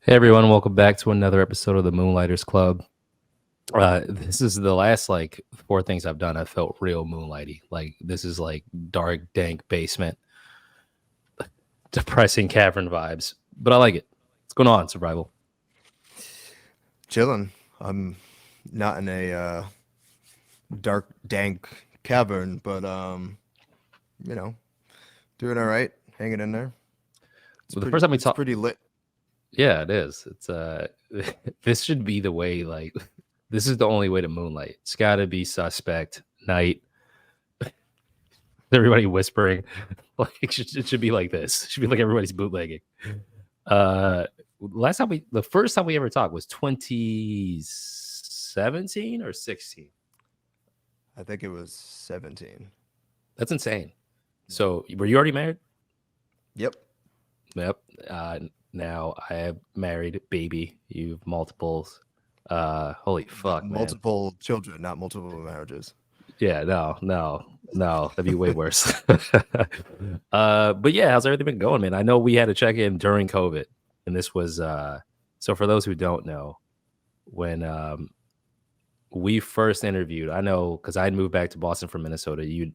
Hey everyone, welcome back to another episode of the Moonlighters Club. This is the last like four things I've done. I felt real moonlighty. Like this is like dark, dank basement, depressing cavern vibes. But I like it. What's going on, Survival? Chilling. I'm not in a dark, dank cavern, but you know, doing all right, hanging in there. It's Well, the first time we it's talked, pretty lit. yeah, it is. It's this should be the way. Like this is the only way to moonlight. It's got to be suspect night. Everybody whispering. Like it should be like this. It should be like everybody's bootlegging. Uh, the first time we ever talked was 2017 or 16. I think it was 17. That's insane. So were you already married? Yep. Yep. Now I have married baby. You've multiples. Holy fuck, man. Multiple children, not multiple marriages. Yeah, no. That'd be way worse. But yeah, how's everything been going, man? I know we had to check in during COVID, and this was so for those who don't know, when we first interviewed, I know because I'd moved back to Boston from Minnesota. You've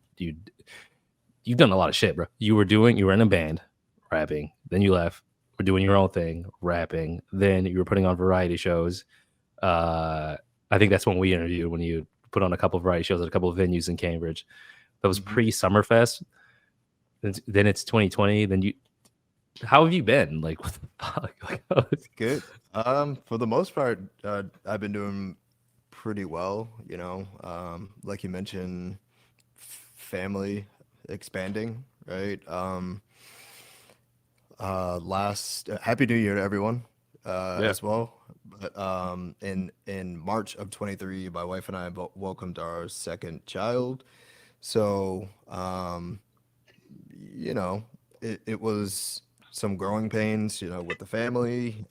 done a lot of shit, bro. You were in a band, rapping. Then you left. We're doing your own thing, rapping. Then you were putting on variety shows. I think that's when we interviewed when you put on a couple of variety shows at a couple of venues in Cambridge. That was Hmm. pre Somerfest. Then it's 2020. Then you, how have you been? Like, what the fuck? Like, Good. For the most part, I've been doing pretty well. Like you mentioned, family expanding, right? Last Happy New Year to everyone yeah. as well. But in March of 23, my wife and I welcomed our second child. So you know, it was some growing pains, with the family.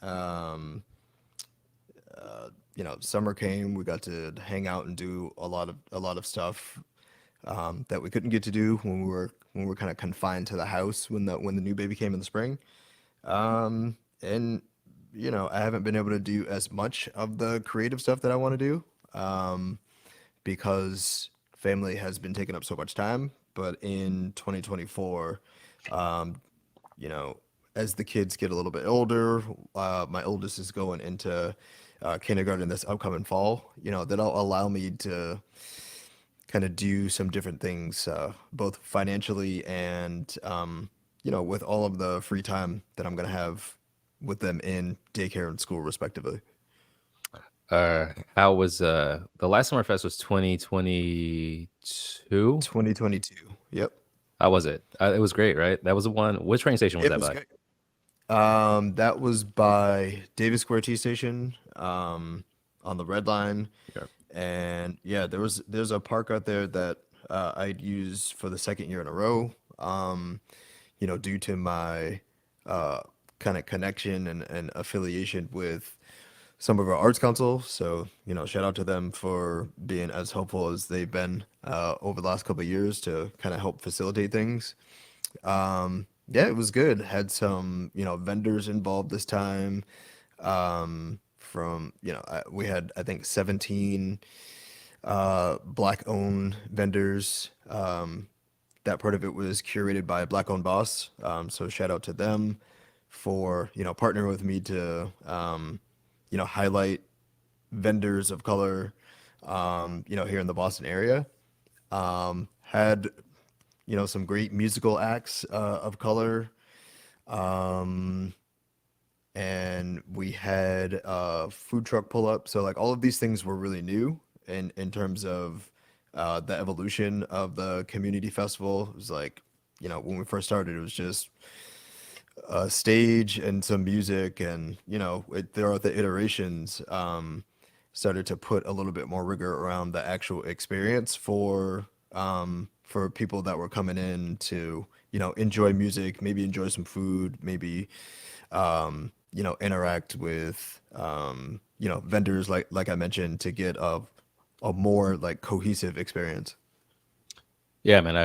Summer came, we got to hang out and do a lot of stuff that we couldn't get to do when we were kind of confined to the house when the new baby came in the spring. And I haven't been able to do as much of the creative stuff that I want to do because family has been taking up so much time. But in 2024, um, you know, as the kids get a little bit older, my oldest is going into kindergarten this upcoming fall. That'll allow me to kind of do some different things, both financially and with all of the free time that I'm gonna have with them in daycare and school, respectively. How was the last Summerfest was 2022? 2022. Yep, How was it? It was great, right? That was the one. Which train station was it that was by? great. That was by Davis Square T Station, on the Red Line, Yeah. and yeah, there's a park out there that I'd use for the second year in a row. Due to my uh, kind of connection and affiliation with some of our arts council. So, shout out to them for being as helpful as they've been over the last couple of years to kind of help facilitate things. Yeah, it was good. Had some, vendors involved this time. We had, I think, 17 black owned vendors. That part of it was curated by a black owned boss. So shout out to them for, partnering with me to, highlight vendors of color, here in the Boston area. Had, some great musical acts of color. Um, and we had a food truck pull up. So like all of these things were really new in terms of the evolution of the community festival. It was like, when we first started, it was just a stage and some music, and throughout the iterations, started to put a little bit more rigor around the actual experience for people that were coming in to enjoy music, maybe enjoy some food, maybe interact with vendors like I mentioned to get a more like cohesive experience. Yeah, man.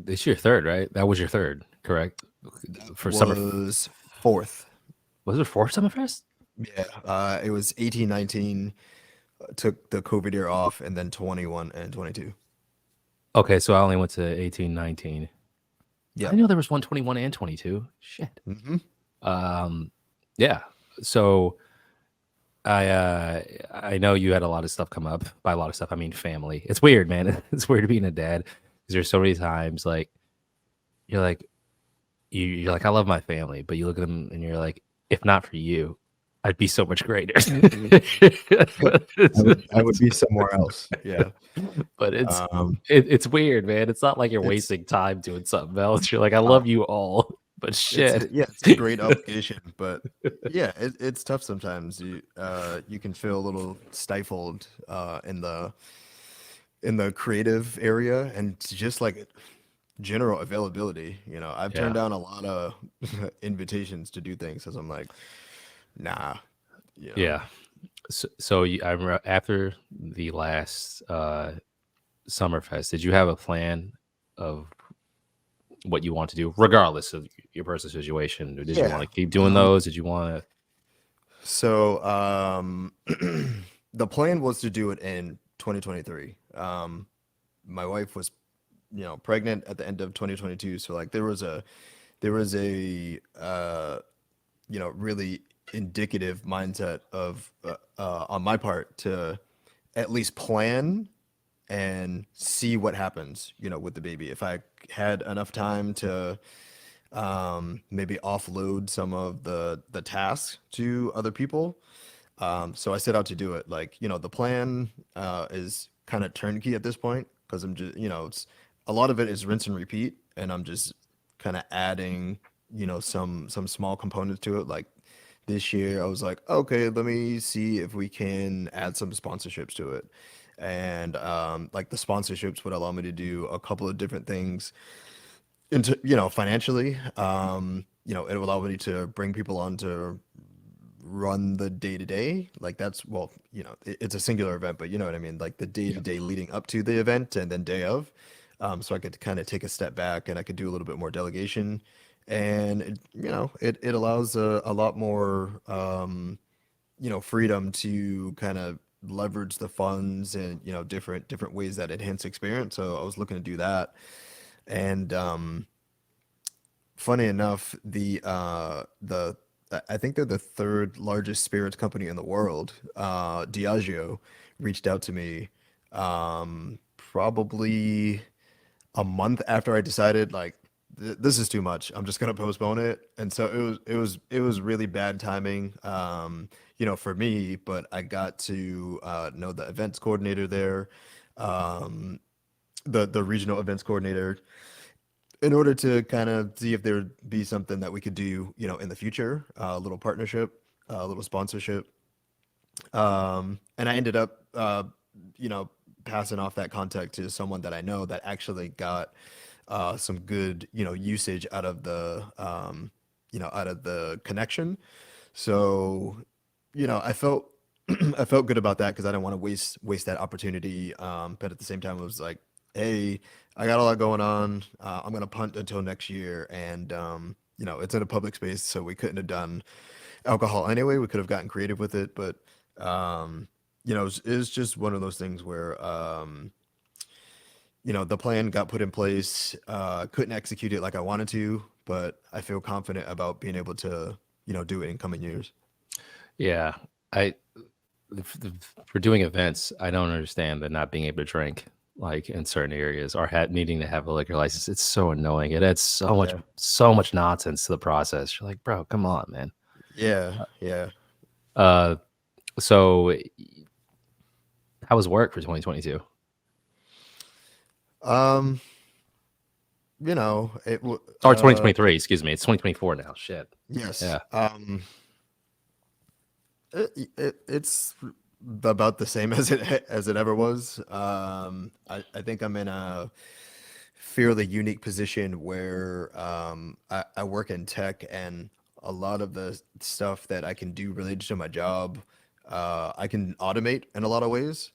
It's your third, right? That was your third, correct? That For summer. was fourth. Was it for Summerfest? Yeah, it was 18, 19, took the COVID year off, and then 21 and 22. Okay, so I only went to 18, 19. I Yep. didn't know there was 121 and 22. Shit. Hmm. Um, yeah. So I know you had a lot of stuff come up. By a lot of stuff, I mean family. It's weird, man. It's weird being a dad because there's so many times like you're like you're like I love my family, but you look at them and you're like, if not for you, I'd be so much greater. I would be somewhere else. Yeah. But Um, it's weird, man. It's not like you're it's wasting time doing something else. You're like, I love um, you all, but it's shit. yeah, it's a great obligation, but yeah, it's tough sometimes. You can feel a little stifled in the creative area and just like general availability. I've turned Yeah, down a lot of invitations to do things because I'm like, nah, you know. yeah. So I remember after the last Summerfest, did you have a plan of what you want to do, regardless of your personal situation? Or did you want Yeah. to keep doing those? Did you want to? So the plan was to do it in 2023. My wife was, pregnant at the end of 2022, so like there was a really indicative mindset of on my part to at least plan and see what happens, with the baby. If I had enough time to maybe offload some of the tasks to other people. So I set out to do it. Like, the plan is kind of turnkey at this point because I'm just, it's a lot of it is rinse and repeat, and I'm just kind of adding, some small components to it. Like this year, I was like, okay, let me see if we can add some sponsorships to it. And like the sponsorships would allow me to do a couple of different things into, financially. It will allow me to bring people on to run the day to day. Like that's, well, it's a singular event, but you know what I mean? Like the day to Yeah, day leading up to the event and then day of. So I could kind of take a step back and I could do a little bit more delegation. And it allows a lot more freedom to kind of leverage the funds and different ways that enhance experience. So I was looking to do that. And funny enough, the I think they're the third largest spirits company in the world. Diageo reached out to me probably a month after I decided like this is too much. I'm just gonna postpone it. And so it was really bad timing, for me. But I got to know the events coordinator there, um, the regional events coordinator, in order to kind of see if there would be something that we could do, in the future, a little partnership, a little sponsorship. And I ended up, you know, passing off that contact to someone that I know that actually got some good, usage out of the connection. So, I felt I felt good about that because I didn't want to waste that opportunity. But at the same time, it was like, hey, I got a lot going on. I'm gonna punt until next year, and it's in a public space, so we couldn't have done alcohol anyway. We could have gotten creative with it, but it's just one of those things where the plan got put in place. Couldn't execute it like I wanted to, but I feel confident about being able to do it in coming years. yeah. I for doing events, I don't understand the not being able to drink like in certain areas or needing to have a liquor license. It's so annoying. It adds Yeah, so much nonsense to the process. You're like, bro, come on, man. yeah, yeah. Uh, so how was work for 2022 Um, or 2023? Excuse me, it's 2024 now. Shit. yes. Yeah. It's about the same as it ever was. I think I'm in a fairly unique position where I work in tech, and a lot of the stuff that I can do related to my job, I can automate in a lot of ways.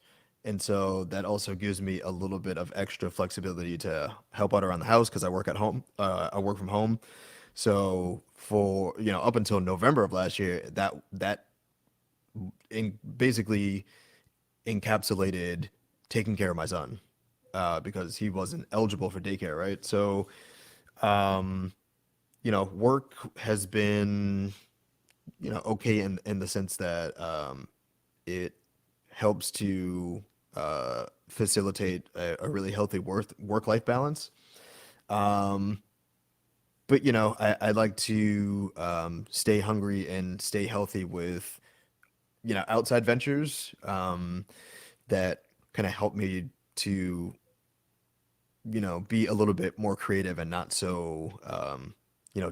And so that also gives me a little bit of extra flexibility to help out around the house because I work at home. I work from home. So for up until November of last year, that basically encapsulated taking care of my son, because he wasn't eligible for daycare, right? So um, work has been okay in the sense that it helps to facilitate a really healthy work life balance. Um, but I like to stay hungry and stay healthy with outside ventures that kind of help me to be a little bit more creative and not so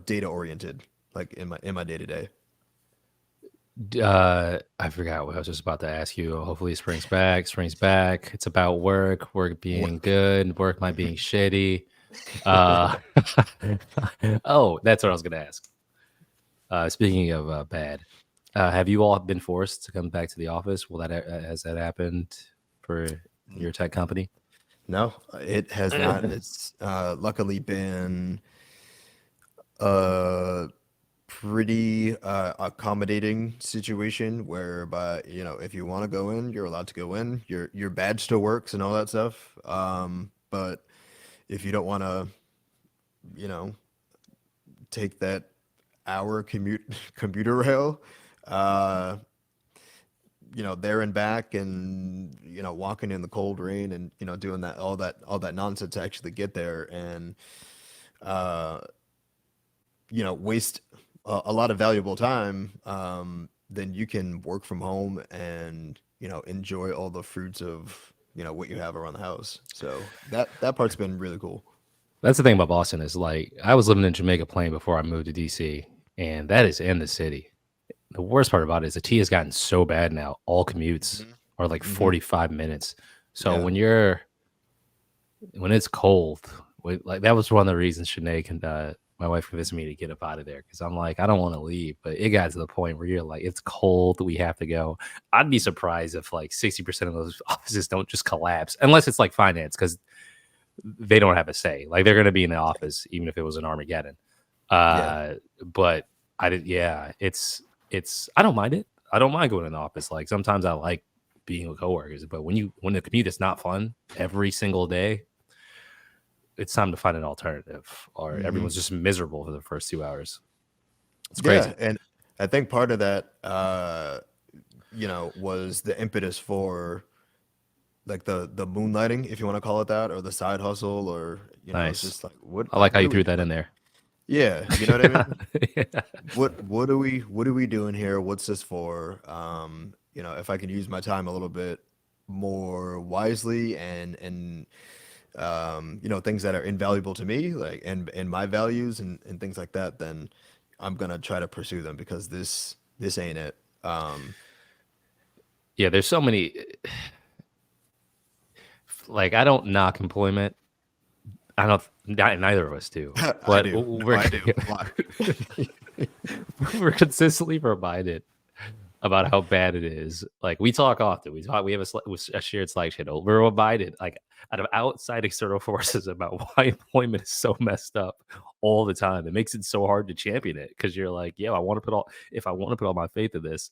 data oriented, like in my day to day. I forgot what I was just about to ask you. Hopefully, spring's back. Spring's back. It's about work, work being Work. good, work might being shitty. Uh, oh, that's what I was gonna ask. Speaking of bad, have you all been forced to come back to the office? Will that has that happened for your tech company? No, it has not. It's luckily been a pretty accommodating situation whereby if you want to go in, you're allowed to go in. Your badge still works and all that stuff. But if you don't want to, you know, take that hour commute commuter rail, uh, there and back, and walking in the cold rain, and doing all that nonsense to actually get there, and uh, waste a lot of valuable time, then you can work from home and enjoy all the fruits of what you have around the house. So that part's been really cool. That's the thing about Boston is like I was living in Jamaica Plain before I moved to DC, and that is in the city. The worst part about it is the T has gotten so bad now. All commutes Hmm. are like Hmm. 45 minutes. So Yeah. when it's cold, like that was one of the reasons Sinead my wife convinced me to get up out of there because I'm like I don't want to leave, but it got to the point where you're like it's cold, we have to go. I'd be surprised if like 60% of those offices don't just collapse unless it's like finance because they don't have a say. Like they're going to be in the office even if it was an Armageddon. Yeah. Uh, but I did, yeah. It's I don't mind it. I don't mind going in the office. Like sometimes I like being with coworkers, but when the commute is not fun every single day, it's time to find an alternative, or Hmm. everyone's just miserable for the first 2 hours. It's Yeah, crazy. and I think part of that was the impetus for like the moonlighting, if you want to call it that, or the side hustle, or it's Nice. just like I like how what you are we threw doing? that in there. Yeah, you know what I mean? Yeah. What are we doing here? What's this for? If I can use my time a little bit more wisely, and things that are invaluable to me, like and my values, and things like that, then I'm gonna try to pursue them, because this ain't it. Yeah, there's so many. Like I don't knock employment. I don't. Neither of us do. I But do. No, I do a lot. we're consistently reminded about how bad it is. Like we talk often. We talk. We have a shared Slack channel. We're reminded, like, out of outside external forces, about why employment is so messed up all the time. It makes it so hard to champion it because you're like, yeah, I want to put all. If I want to put all my faith in this,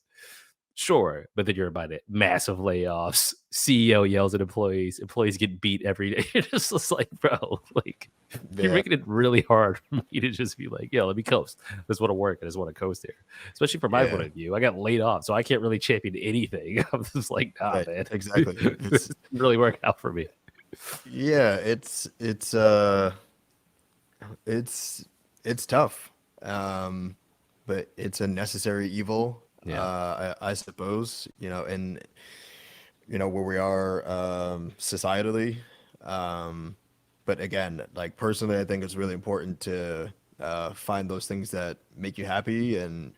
sure. But then you're reminded massive layoffs. CEO yells at employees. Employees get beat every day. You're just like, bro, like you're Yeah, making it really hard for me to just be like, yeah, let me coast. I just want to work. I just want to coast here. Especially from my point yeah, of view. I got laid off, so I can't really champion anything. I'm just like, nah, right, man. exactly. This didn't really work out for me. Yeah, it's it's tough, but it's a necessary evil, Yeah. I suppose, and where we are societally. Um, but again, like personally, I think it's really important to find those things that make you happy, and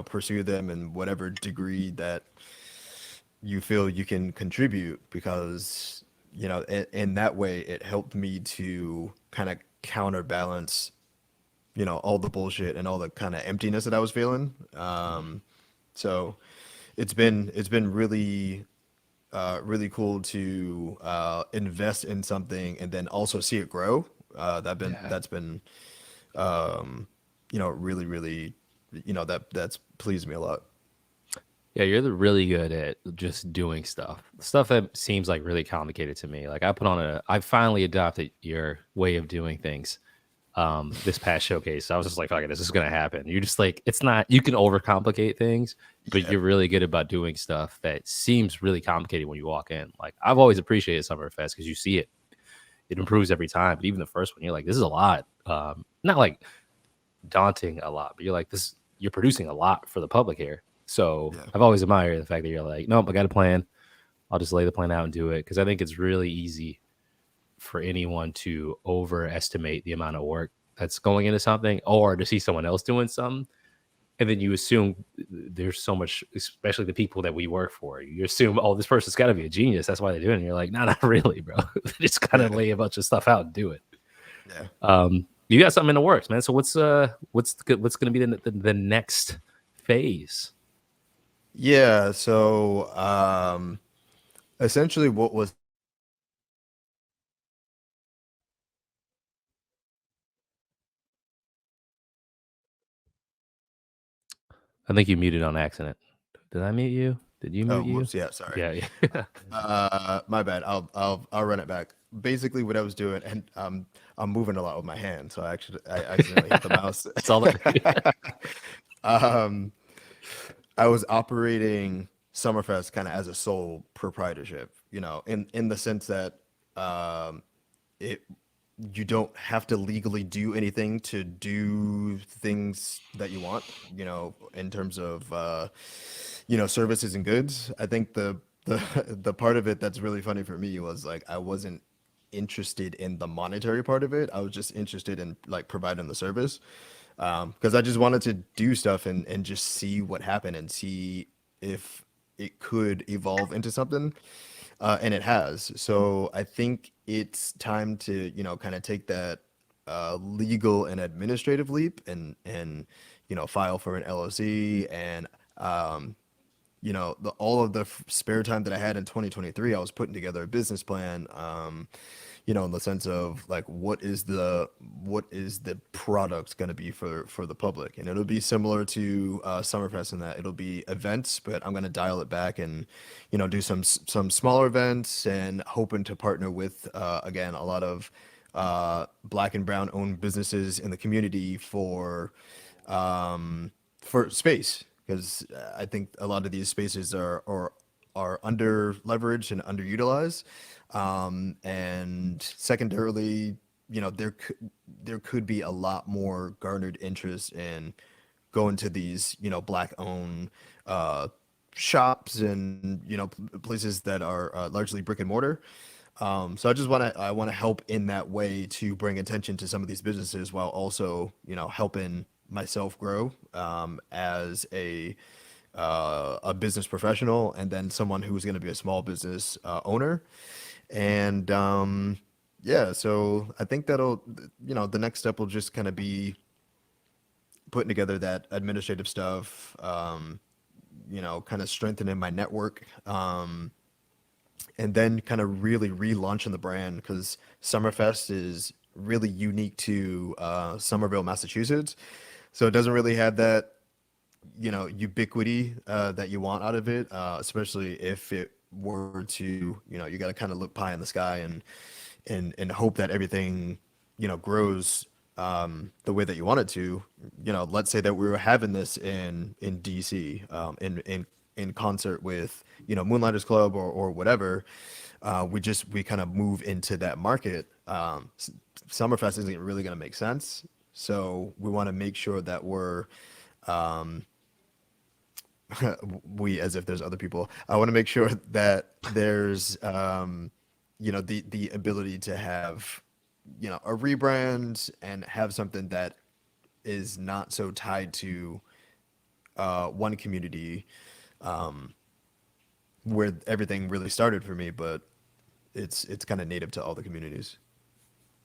pursue them in whatever degree that you feel you can contribute, because in that way it helped me to kind of counterbalance all the bullshit and all the kind of emptiness that I was feeling. So it's been really really cool to invest in something and then also see it grow. Yeah. That's been really, really, that's pleased me a lot. Yeah, you're really good at just doing stuff that seems like really complicated to me. Like I finally adopted your way of doing things. This past showcase, so I was just like, "Fuck it, this is gonna happen." You're just like, it's not. You can overcomplicate things, but Yeah, you're really good about doing stuff that seems really complicated when you walk in. Like I've always appreciated Summerfest because you see it; it improves every time. But even the first one, you're like, "This is a lot." Not like daunting a lot, but you're like, "This." You're producing a lot for the public here. So yeah, I've always admired the fact that you're like, "Nope, I got a plan. I'll just lay the plan out and do it." Because I think it's really easy for anyone to overestimate the amount of work that's going into something or to see someone else doing something. And then you assume there's so much, especially the people that we work for. You assume, oh, this person's got to be a genius. That's why they're doing it. And you're like, no, not really, bro. They just kind of yeah, lay a bunch of stuff out and do it. yeah. You got something in the works, man. So what's going to be the next phase? Yeah, so essentially what was I think you muted on accident. Did I mute you? Did you oh, mute you? whoops, yeah, sorry. Yeah, yeah. My bad. I'll run it back. Basically what I was doing, and I'm moving a lot with my hand, so I accidentally hit the mouse. That's all. Um I was operating Summerfest kind of as a sole proprietorship, in the sense that um, it you don't have to legally do anything to do things that you want, in terms of services and goods. I think the the part of it that's really funny for me was like I wasn't interested in the monetary part of it. I was just interested in like providing the service, because I just wanted to do stuff and just see what happened and see if it could evolve into something, and it has. So I think it's time to kind of take that legal and administrative leap and file for an LLC and all of the spare time that I had in 2023, I was putting together a business plan, in the sense of like what is the product going to be for the public, and it'll be similar to Summerfest in that it'll be events, but I'm going to dial it back and do some smaller events and hoping to partner with again a lot of black and brown owned businesses in the community for space, because I think a lot of these spaces are under leveraged and underutilized. And secondarily, there could be a lot more garnered interest in going to these black owned shops and places that are largely brick and mortar. So I want to help in that way to bring attention to some of these businesses while also helping myself grow as a business professional and then someone who's going to be a small business owner. And yeah, so I think the next step will just kind of be putting together that administrative stuff, kind of strengthening my network, and then kind of really relaunching the brand because Summerfest is really unique to Somerville, Massachusetts. So it doesn't really have that ubiquity that you want out of it, especially if it were to, you got to kind of look pie in the sky and hope that everything grows the way that you want it to. Let's say that we were having this in DC, in concert with Moonlighters Club or whatever. We kind of move into that market. Summerfest isn't really going to make sense, so we want to make sure that um, we, as if there's other people. I want to make sure that there's the ability to have a rebrand and have something that is not so tied to one community, where everything really started for me, but it's kind of native to all the communities.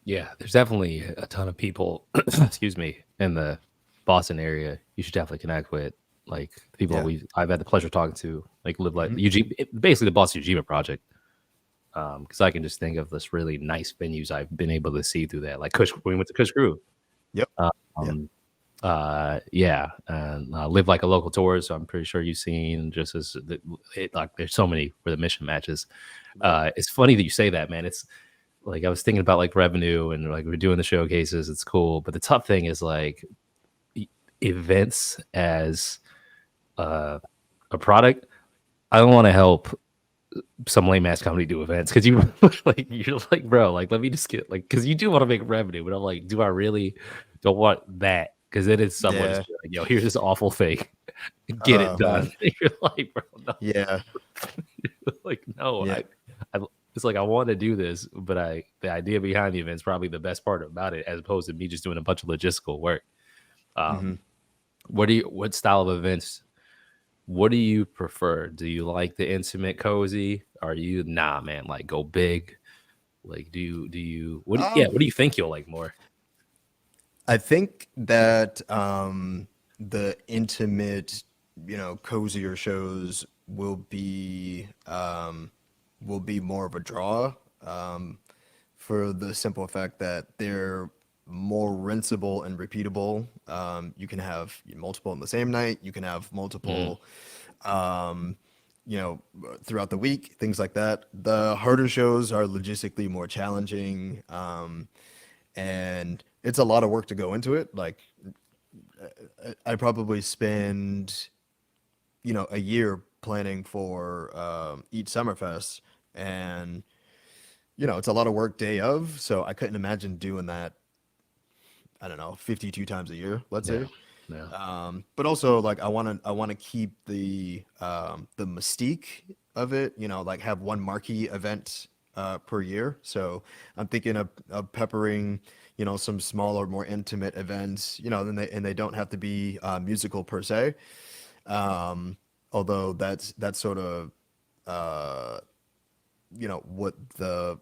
Yeah, there's definitely a ton of people, excuse me, in the Boston area. You should definitely connect with like people that Yeah. I've had the pleasure of talking to, like live like Hmm. Eugene, basically the Boston Ujima project. Because I can just think of this really nice venues I've been able to see through that, like Kush. We went to Kush Groove. Yep. Yeah. Um, Yeah, and live like a local tour. So I'm pretty sure you've seen just as like there's so many for the mission matches. Right. It's funny that you say that, man. It's like I was thinking about like revenue and like we're doing the showcases. It's cool, but the tough thing is like events as uh, a product. I don't want to help some lame ass company do events because you like you're like, bro, like let me just get like because you do want to make revenue, but I'm like, do I really don't want that? Because it is someone just Yeah. be like, yo, here's this awful thing, get it Oh done. man. You're like, bro, no, Yeah. like no, Yeah. I it's like I want to do this, but the idea behind the event is probably the best part about it, as opposed to me just doing a bunch of logistical work. Hmm. Um, what style of events what do you prefer? Do you like the intimate, cozy? Are you nah, man? Like go big. Like do you yeah? Um, What do you think you'll like more? I think that the intimate, cozier shows will be more of a draw, um, for the simple fact that they're more rinsable and repeatable. You can have multiple in the same night. You can have Mm, multiple, um, you know, throughout the week, things like that. The harder shows are logistically more challenging, and it's a lot of work to go into it. Like I probably spend, a year planning for each Summerfest, and it's a lot of work day of. So I couldn't imagine doing that. I don't know, 52 times a year, let's yeah, say. yeah. But also like I want to keep the mystique of it, like have one marquee event per year. So I'm thinking of peppering, some smaller, more intimate events, and they don't have to be musical per se. Um, Although that's sort of uh, what the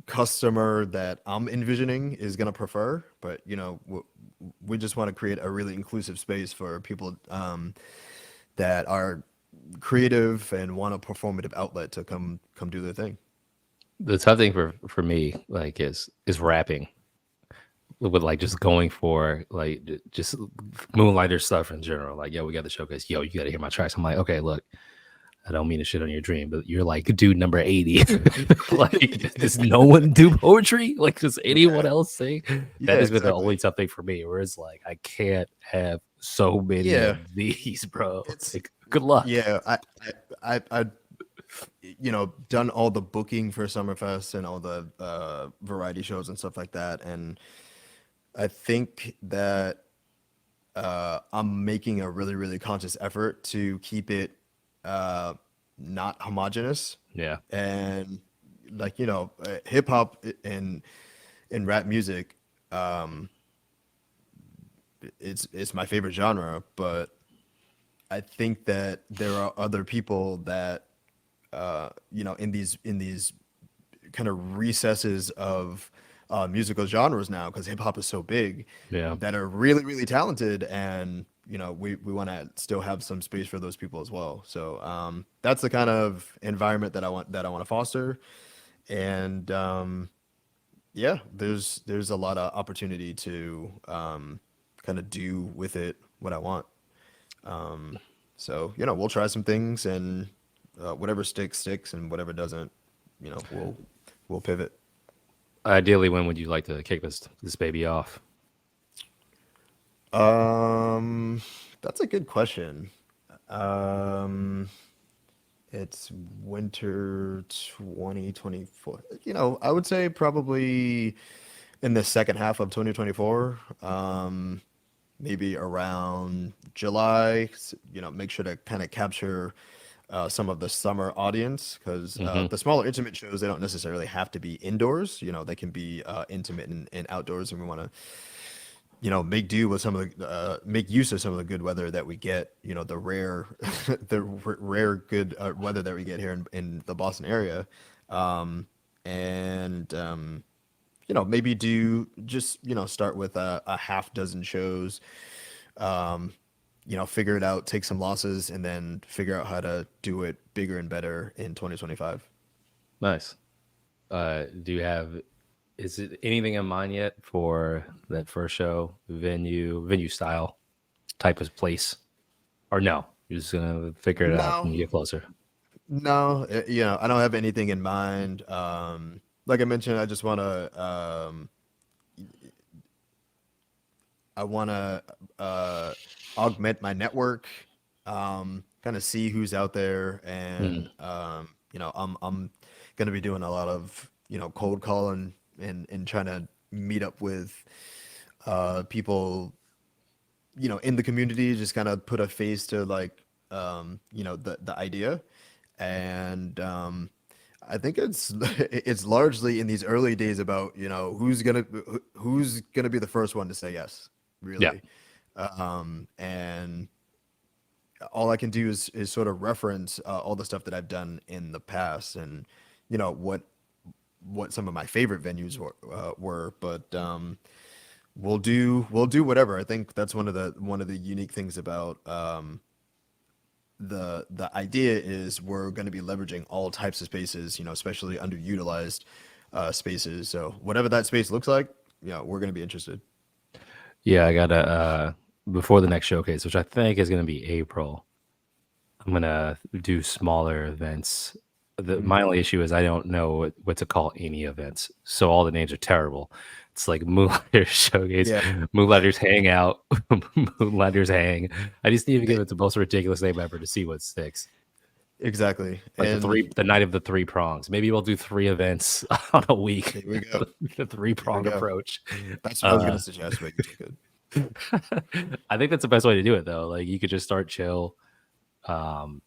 customer that I'm envisioning is going to prefer. But we just want to create a really inclusive space for people that are creative and want a performative outlet to come do their thing. The tough thing for me like is rapping with like just going for like just moonlighter stuff in general. Like yo, we got the showcase. Yo, you got to hear my tracks. I'm like, okay, look, I don't mean to shit on your dream, but you're like dude number 80. Like, does no one do poetry? Like, does anyone Yeah, else sing? That yeah, has been the only exactly. tough thing for me, where it's like I can't have so many of Yeah, these, bro. it's Like, good luck. yeah. I done all the booking for Summerfest and all the variety shows and stuff like that, and I think that I'm making a really, really conscious effort to keep it uh, not homogenous. Yeah, And like, hip hop and rap music, it's my favorite genre, but I think that there are other people that in these kind of recesses of musical genres now, because hip hop is so big, yeah. that are really, really talented, and we want to still have some space for those people as well. So that's the kind of environment that I want to foster, and yeah, there's a lot of opportunity to kind of do with it what I want. So we'll try some things, and whatever sticks sticks, and whatever doesn't, we'll pivot. Ideally, when would you like to kick this baby off? Um, that's a good question. Um, it's winter 2024. I would say probably in the second half of 2024. Maybe around July. Make sure to kind of capture some of the summer audience, because Hmm. the smaller intimate shows, they don't necessarily have to be indoors. They can be intimate and outdoors, and we want to make do with some of the make use of some of the good weather that we get. The rare rare good weather that we get here in the Boston area, and maybe do just start with a half dozen shows. Um, Figure it out, take some losses, and then figure out how to do it bigger and better in 2025. Nice. Do you have Is it anything in mind yet for that first show? Venue style type of place, or no? You're just gonna figure it out when No, you get closer. no, I don't have anything in mind. Like I mentioned, I just want to, I want to augment my network, kind of see who's out there, and Mm, I'm gonna be doing a lot of cold calling and trying to meet up with people in the community, just kind of put a face to like the idea, and I think it's it's largely in these early days about who's gonna be the first one to say yes, yeah, really. And all I can do is sort of reference all the stuff that I've done in the past, and you know what some of my favorite venues were. But we'll do whatever. I think that's one of the unique things about the idea is we're going to be leveraging all types of spaces, especially underutilized spaces. So whatever that space looks like, we're going to be interested. yeah. I gotta before the next showcase, which I think is gonna be April. I'm gonna do smaller events. Hmm. My only issue is I don't know what to call any events, so all the names are terrible. It's like Moonlighters Showcase, Yeah, yeah, Moonlighters Hangout, Moonlighters Hang. I just need to give they, it the most ridiculous name ever to see what sticks. exactly. Like And the night of the three prongs. Maybe we'll do three events on a week. here we go. The three Here we prong go. approach. That's what I was going Uh, to suggest, but you took it. I think that's the best way to do it though. Like you could just start chill. Um,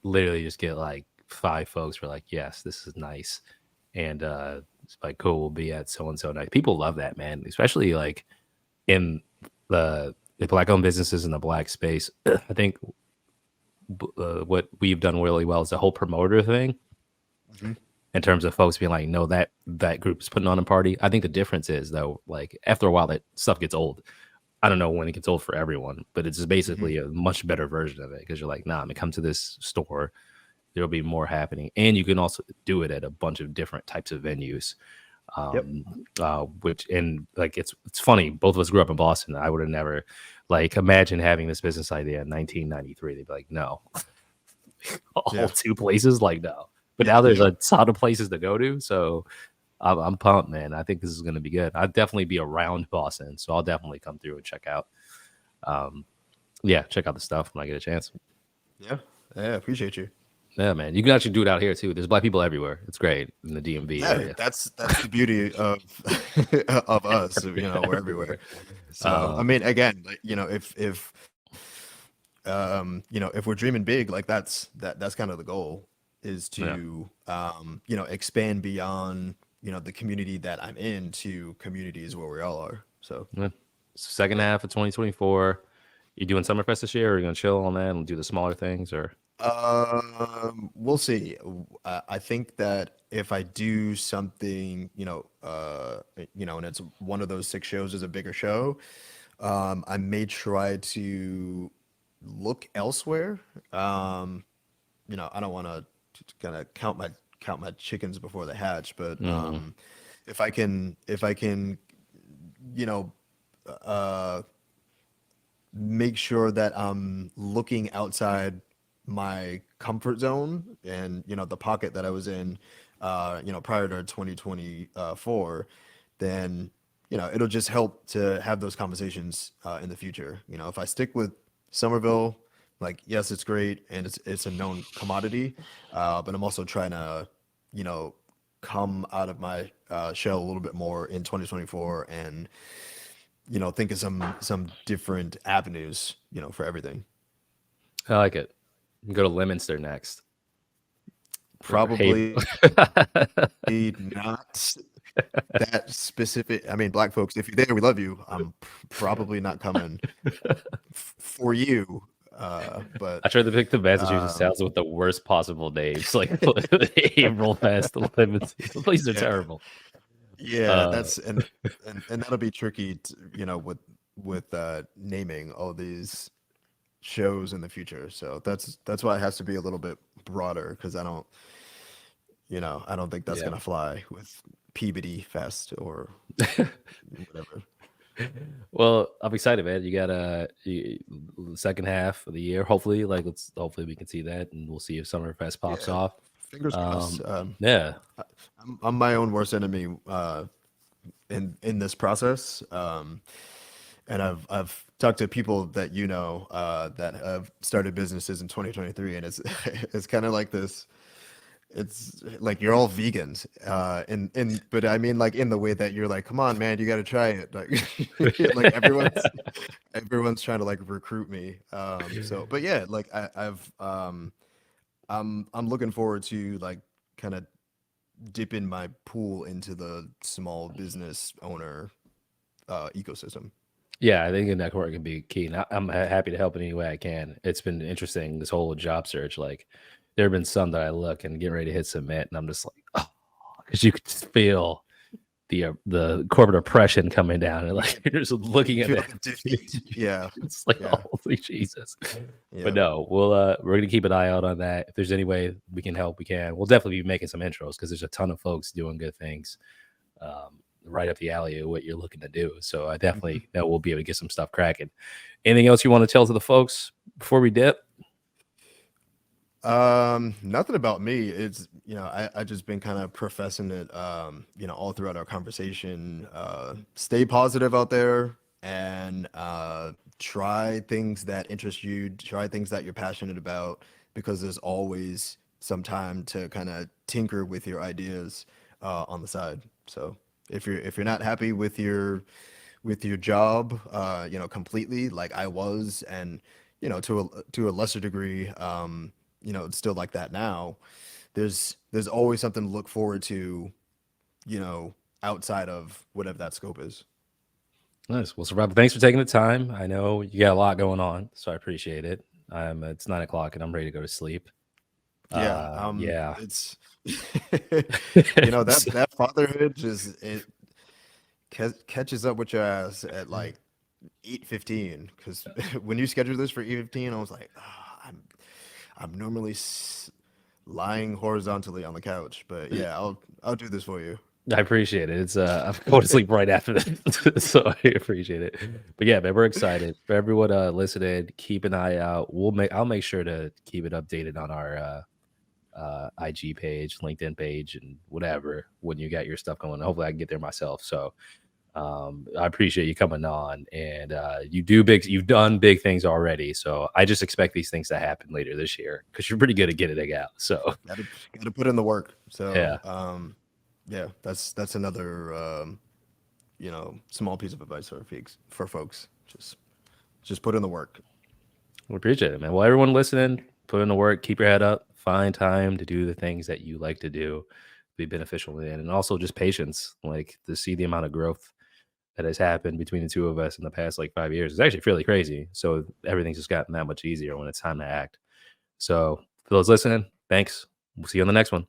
Literally just get like five folks who are like, yes, this is nice. And it's like, cool, we'll be at so and so night. People love that, man, especially like in the black owned businesses in the black space. I think what we've done really well is the whole promoter thing Hmm. in terms of folks being like, no, that group is putting on a party. I think the difference is though, like after a while, that stuff gets old. I don't know when it gets old for everyone, but it's just Hmm. basically a much better version of it because you're like, nah, I'm gonna come to this store. There'll be more happening, and you can also do it at a bunch of different types of venues. Yep. Which and like it's funny. Both of us grew up in Boston. I would have never like imagine having this business idea in 1993. They'd be like, no, all Yeah. two places, like no. But Yep. now there's Yep. a ton of places to go to, so I'm pumped, man. I think this is going to be good. I'll definitely be around Boston, so I'll definitely come through and check out. Um, yeah, check out the stuff when I get a chance. Yeah. Yeah. Appreciate you. Yeah, man, you can actually do it out here too. There's black people everywhere. It's great in the DMV Yeah, area. that's the beauty of of us. We're everywhere. Everywhere. So I Um, mean, again, like, if we're dreaming big, like that's kind of the goal, is yeah. to expand beyond the community that I'm in to communities where we all are. So Yeah. Second half of 2024. You doing Summerfest this year, or are you gonna chill on that and do the smaller things, or we'll see. I think that if I do something, and it's one of those 6 shows is a bigger show, I may try to look elsewhere. Um, I don't want to kind of count my chickens before they hatch, but mm, if I can, you know, uh, make sure that I'm looking outside my comfort zone and the pocket that I was in, prior to 2024, then it'll just help to have those conversations in the future. If I stick with Somerville, like yes, it's great and it's a known commodity, but I'm also trying to, you know, come out of my shell a little bit more in 2024 and think of some different avenues, for everything. I like it. Go to Leominster next. Or Haver. Probably not that specific. I mean, black folks, if you're there, we love you. I'm probably not coming for you. But I tried to pick the Massachusetts um, towns with the worst possible names, like April Fest, Leominster. The places are yeah, terrible. yeah, Uh, that's and that'll be tricky, with naming all these shows in the future. So that's why it has to be a little bit broader because I don't think that's yeah. gonna fly with. Peabody Fest or whatever. Well, I'm excited, man. You got second half of the year. Hopefully, hopefully we can see that, and we'll see if Summerfest pops Yeah, off. fingers crossed. Yeah, I'm my own worst enemy in this process. And I've talked to people that that have started businesses in 2023, and it's it's kind of like this. It's like you're all vegans, but I mean like in the way that you're like, come on, man, you got to try it. Like, like everyone's trying to like recruit me. So, but yeah, like I'm looking forward to like kind of dipping my pool into the small business owner ecosystem. yeah. I think the network can be key, and I'm happy to help in any way I can. It's been interesting this whole job search. Like, there have been some that I look and get ready to hit submit, and I'm just like, oh, because you could just feel the corporate oppression coming down, and like you're just looking You at feel that. the defeat. Yeah, It's like, yeah, holy Jesus. But yeah. no, we're gonna keep an eye out on that. If there's any way we can help, we can. We'll definitely be making some intros because there's a ton of folks doing good things, right up the alley of what you're looking to do. So I Mhm. definitely know we'll be able to get some stuff cracking. Anything else you want to tell to the folks before we dip? Nothing about me. It's, I just been kind of professing it, all throughout our conversation. Stay positive out there and try things that interest you, try things that you're passionate about, because there's always some time to kind of tinker with your ideas on the side. So if you're not happy with your job, completely like I was, and to a lesser degree, it's still like that now. There's always something to look forward to, outside of whatever that scope is. Nice. Well, Survivor, thanks for taking the time. I know you got a lot going on, so I appreciate it. It's 9 o'clock and I'm ready to go to sleep. Yeah, Yeah. it's that fatherhood just it catches up with your ass at like 8:15, because when you schedule this for 8:15, I was like, "Ah, I'm normally lying horizontally on the couch, but yeah, I'll do this for you." I appreciate it. It's I'm going to sleep right after that, so I appreciate it. But yeah, man, we're excited for everyone listening. Keep an eye out. I'll make sure to keep it updated on our IG page, LinkedIn page, and whatever when you got your stuff going. Hopefully, I can get there myself. So I appreciate you coming on, and you've done big things already. So I just expect these things to happen later this year because you're pretty good at getting it out. So Gotta put in the work. yeah. So yeah, that's another small piece of advice for folks. Just put in the work. We appreciate it, man. Well, everyone listening, put in the work, keep your head up, find time to do the things that you like to do, be beneficial in, and also just patience. Like, to see the amount of growth that has happened between the two of us in the past like 5 years is actually fairly crazy. So everything's just gotten that much easier when it's time to act. So for those listening, thanks. We'll see you on the next one.